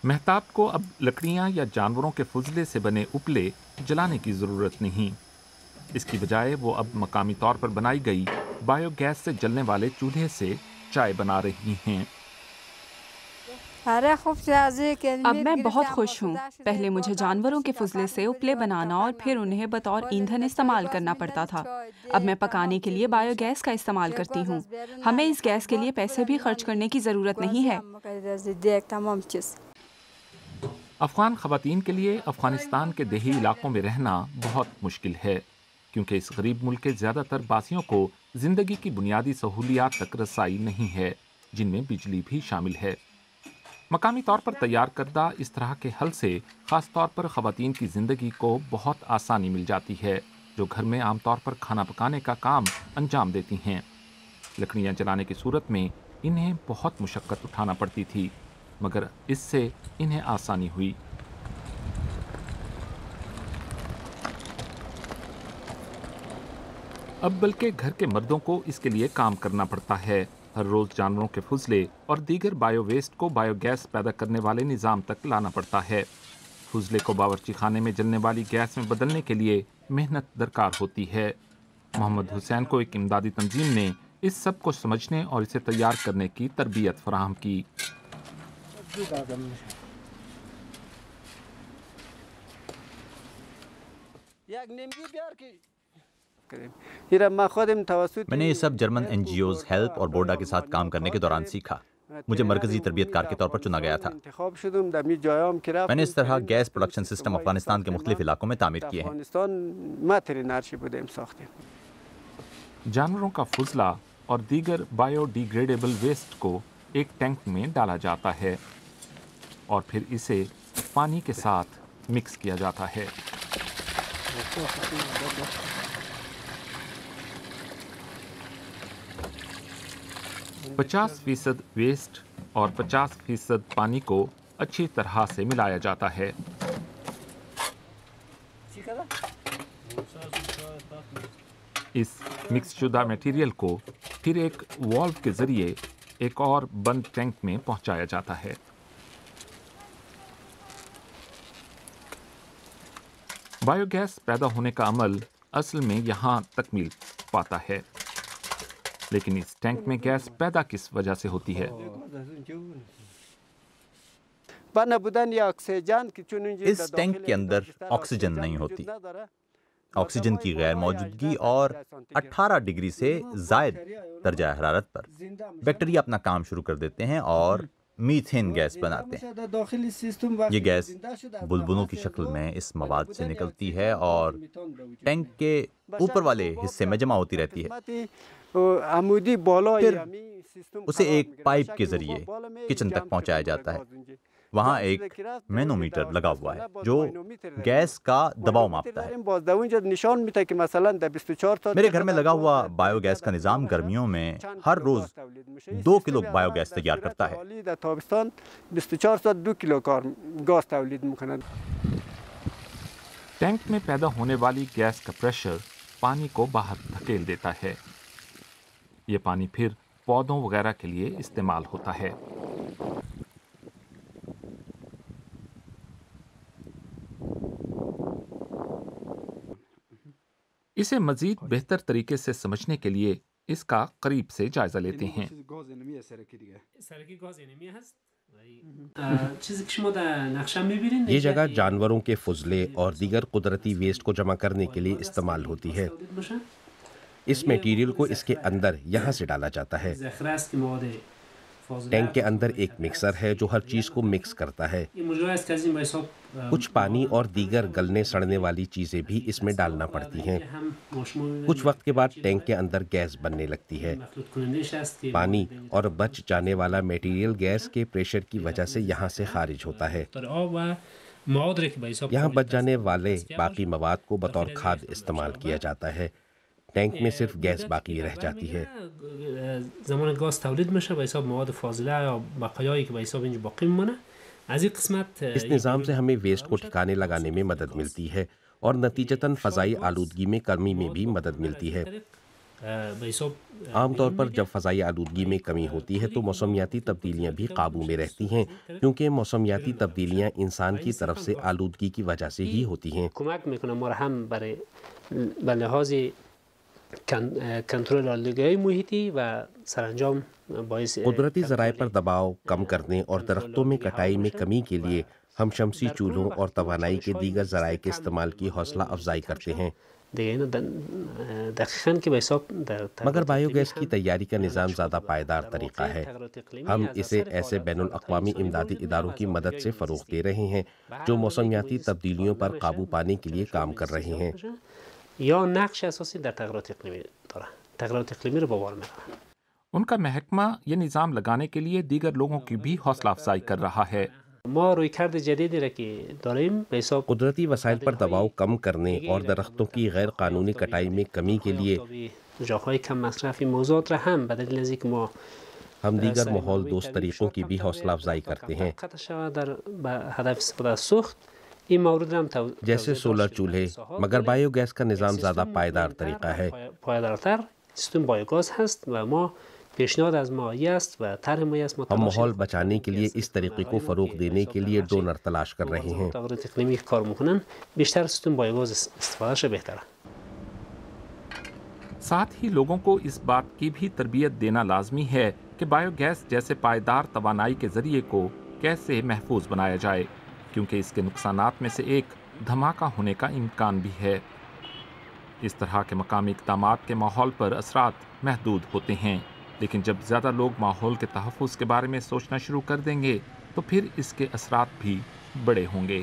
महताब को अब लकड़ियां या जानवरों के फुजले से बने उपले जलाने की ज़रूरत नहीं। इसकी बजाय वो अब मकामी तौर पर बनाई गई बायोगैस से जलने वाले चूल्हे से चाय बना रही हैं। अब मैं बहुत खुश हूँ। पहले मुझे जानवरों के फुजले से उपले बनाना और फिर उन्हें बतौर ईंधन इस्तेमाल करना पड़ता था। अब मैं पकाने के लिए बायोगैस का इस्तेमाल करती हूँ। हमें इस गैस के लिए पैसे भी खर्च करने की ज़रूरत नहीं है। अफ़गान ख़वातीन के लिए अफ़गानिस्तान के देही इलाकों में रहना बहुत मुश्किल है, क्योंकि इस गरीब मुल्क के ज़्यादातर बासियों को ज़िंदगी की बुनियादी सहूलियात तक रसाई नहीं है, जिनमें बिजली भी शामिल है। मकामी तौर पर तैयार करदा इस तरह के हल से ख़ास तौर पर ख़वातीन की ज़िंदगी को बहुत आसानी मिल जाती है, जो घर में आमतौर पर खाना पकाने का काम अंजाम देती हैं। लकड़ियाँ जलाने की सूरत में इन्हें बहुत मुशक्क़त उठाना पड़ती थी, मगर इससे इन्हें आसानी हुई। अब बल्कि घर के मर्दों को इसके लिए काम करना पड़ता है। हर रोज़ जानवरों के फुजले और दीगर बायो वेस्ट को बायोगैस पैदा करने वाले निज़ाम तक लाना पड़ता है। फुजले को बावर्ची खाने में जलने वाली गैस में बदलने के लिए मेहनत दरकार होती है। मोहम्मद हुसैन को एक इमदादी तंजीम ने इस सब को समझने और इसे तैयार करने की तरबियत फराहम की। मैंने ये सब जर्मन NGOs हेल्प और बोर्डा के साथ काम करने के दौरान सीखा। मुझे मरकजी तरबियतकार के तौर पर चुना गया था। मैंने इस तरह गैस प्रोडक्शन सिस्टम अफगानिस्तान के मुख्तलिफ इलाकों में तामीर किए हैं। जानवरों का फुजला और दीगर बायोडिग्रेडेबल वेस्ट को एक टैंक में डाला जाता है और फिर इसे पानी के साथ मिक्स किया जाता है। पचास फीसद वेस्ट और 50% पानी को अच्छी तरह से मिलाया जाता है। इस मिक्स शुदा मटेरियल को फिर एक वाल्व के जरिए एक और बंद टैंक में पहुंचाया जाता है। बायोगैस पैदा होने का अमल असल में यहाँ तकमील पाता है, लेकिन इस टैंक में गैस पैदा किस वजह से होती है? इस टैंक के अंदर ऑक्सीजन नहीं होती। ऑक्सीजन की गैर मौजूदगी और 18 डिग्री से ज़ायद दर्जा हरारत पर बैक्टीरिया अपना काम शुरू कर देते हैं और मीथेन गैस बनाते हैं। ये गैस बुलबुलों की शक्ल में इस मवाद से निकलती है और टैंक के ऊपर वाले हिस्से में जमा होती रहती है। फिर उसे एक पाइप के जरिए किचन तक पहुंचाया जाता है। वहाँ एक मैनोमीटर लगा हुआ है जो गैस का दबाव मापता है। मेरे घर में लगा हुआ बायोगैस का निज़ाम गर्मियों में हर रोज 2 किलो बायोगैस तैयार करता है। टैंक में पैदा होने वाली गैस का प्रेशर पानी को बाहर धकेल देता है। ये पानी फिर पौधों वगैरह के लिए इस्तेमाल होता है। इसे मजीद बेहतर तरीके से समझने के लिए इसका करीब से जायजा लेते हैं। ये जगह जानवरों के फुजले और दीगर कुदरती वेस्ट को जमा करने के लिए इस्तेमाल होती है। इस मटेरियल को इसके अंदर यहाँ से डाला जाता है। टैंक के अंदर एक मिक्सर है जो हर चीज़ को मिक्स करता है। कुछ पानी और दीगर गलने सड़ने वाली चीज़ें भी इसमें डालना पड़ती हैं। कुछ वक्त के बाद टैंक के अंदर गैस बनने लगती है। पानी और बच जाने वाला मटेरियल गैस के प्रेशर की वजह से यहाँ से खारिज होता है। यहाँ बच जाने वाले बाकी मवाद को बतौर खाद इस्तेमाल किया जाता है। टैंक में सिर्फ गैस बाकी रह जाती है। इस निज़ाम से हमें वेस्ट को ठिकाने लगाने में मदद मिलती है और नतीजतन फ़ज़ाई आलूदगी में कमी में भी मदद मिलती है। عام طور پر جب فضائی آلودگی میں کمی ہوتی ہے تو موسمیاتی تبدیلیاں بھی قابو میں رہتی ہیں، کیونکہ موسمیاتی تبدیلیاں انسان کی طرف سے آلودگی کی وجہ سے ہی ہوتی ہیں۔ کمک میکنه ما را هم برای به لحاظ کنترل آلودگی محیطی و سرانجام باعث قدرتی ذرائع پر دباؤ کم کرنے اور درختوں میں کٹائی میں کمی کے لیے ہم شمسی چولہوں اور توانائی کے دیگر ذرائع کے استعمال کی حوصلہ افزائی کرتے ہیں، دقیقاً که به حساب مگر بایو گیس کی تیاری کا نظام زیادہ پائیدار طریقہ ہے۔ ہم اسے ایسے بین الاقوامی امدادی اداروں کی مدد سے فروغ دے رہے ہیں جو موسمیاتی تبدیلیوں پر قابو پانے کے لیے کام کر رہے ہیں۔ یا نقش اساسی در تغییرات اقلیمی داره، تغییرات اقلیمی رو به بار میبره۔ ان کا محکمہ یہ نظام لگانے کے لیے دیگر لوگوں کی بھی حوصلہ افزائی کر رہا ہے۔ ما رویکرد جدیدی را که داریم به حساب قدرتی وسائل پر دباؤ کم کرنے اور درختوں کی غیر قانونی کٹائی میں کمی کے لیے جاهای کم مصرف موضوعات را هم به دلیل از اینکه ما ہم دیگر ماحول دوست طریقوں کی بھی حوصلہ افزائی کرتے ہیں، در هدف استفاده از سوخت این مورد را هم جیسے سولر چولہے، مگر بایو گیس کا نظام زیادہ پائیدار طریقہ ہے۔ پایدارتر سیستم بایوگاز هست و ما پیشنهاد از ما است و طرح ما است ہم ماحول بچانے کے لیے اس طریقے کو فروغ دینے کے لیے ڈونر تلاش کر رہے ہیں۔ تغییرات اقلیمی کار میکنن بیشتر سیستم بایوگاز استفادهش بهتره۔ ساتھ ہی لوگوں کو اس بات کی بھی تربیت دینا لازمی ہے کہ بایو گیس جیسے پائیدار توانائی کے ذریعے کو کیسے محفوظ بنایا جائے، کیونکہ اس کے نقصانات میں سے ایک دھماکہ ہونے کا امکان بھی ہے۔ اس طرح کے مقامی اقدامات کے ماحول پر اثرات محدود ہوتے ہیں، لیکن جب زیادہ لوگ ماحول کے تحفظ کے بارے میں سوچنا شروع کر دیں گے تو پھر اس کے اثرات بھی بڑے ہوں گے۔